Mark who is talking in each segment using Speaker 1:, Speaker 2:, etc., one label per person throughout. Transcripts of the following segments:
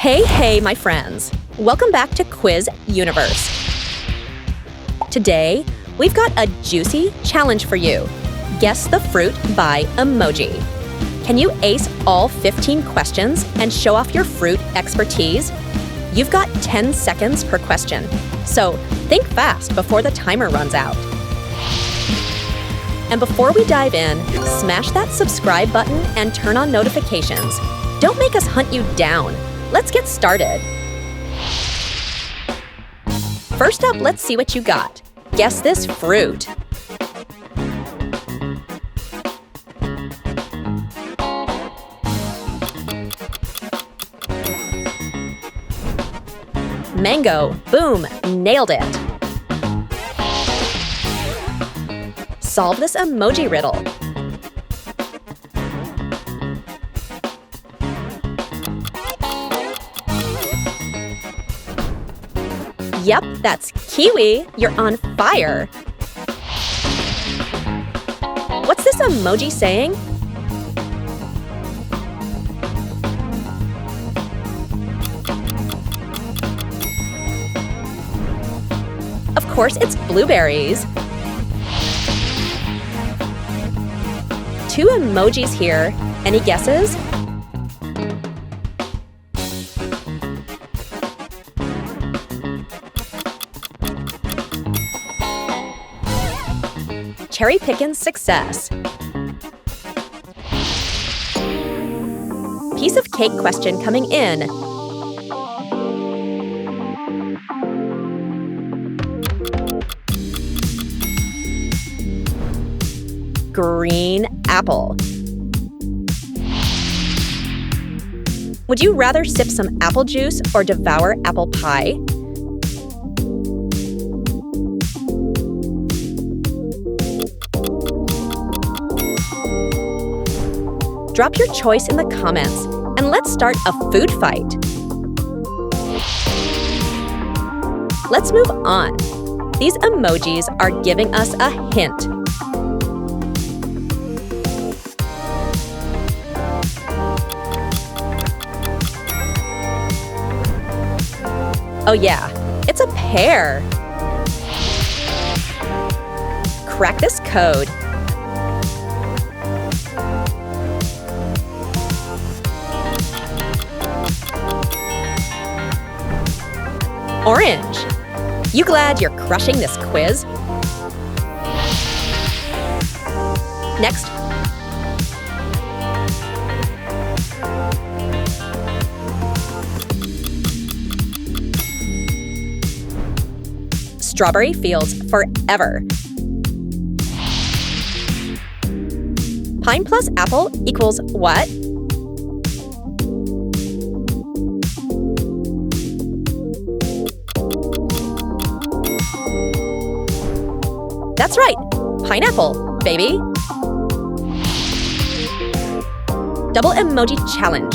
Speaker 1: Hey, my friends. Welcome back to Quiz Universe. Today, we've got a juicy challenge for you. Guess the fruit by emoji. Can you ace all 15 questions and show off your fruit expertise? You've got 10 seconds per question, so think fast before the timer runs out. And before we dive in, smash that subscribe button and turn on notifications. Don't make us hunt you down. Let's get started. First up, let's see what you got. Guess this fruit. Mango. Boom, nailed it. Solve this emoji riddle. Yep, that's kiwi. You're on fire. What's this emoji saying? Of course, it's blueberries. 2 emojis here. Any guesses? Cherry pickin' success. Piece of cake question coming in. Green apple. Would you rather sip some apple juice or devour apple pie? Drop your choice in the comments, and let's start a food fight. Let's move on. These emojis are giving us a hint. Oh yeah, it's a pear. Crack this code. Orange. You glad you're crushing this quiz? Next. Strawberry fields forever. Pine plus apple equals what? That's right, pineapple, baby. Double emoji challenge.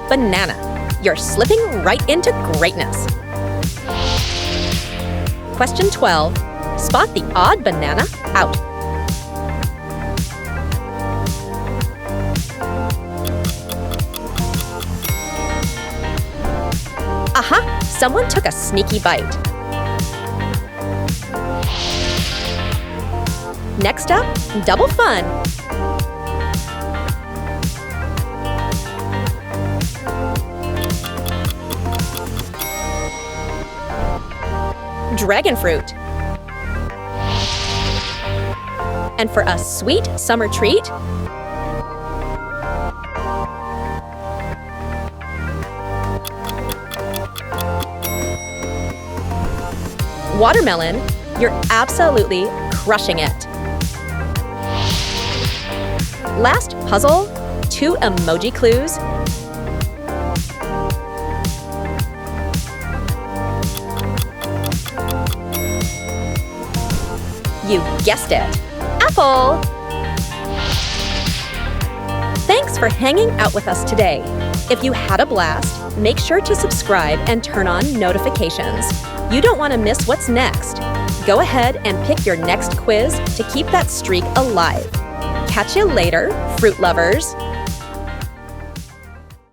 Speaker 1: Banana. You're slipping right into greatness. Question 12. Spot the odd banana out. Aha! Someone took a sneaky bite. Next up, double fun. Dragon fruit. And for a sweet summer treat, watermelon. You're absolutely crushing it. Last puzzle, 2 emoji clues. You guessed it, apple! Thanks for hanging out with us today. If you had a blast, make sure to subscribe and turn on notifications. You don't want to miss what's next. Go ahead and pick your next quiz to keep that streak alive. Catch you later, fruit lovers!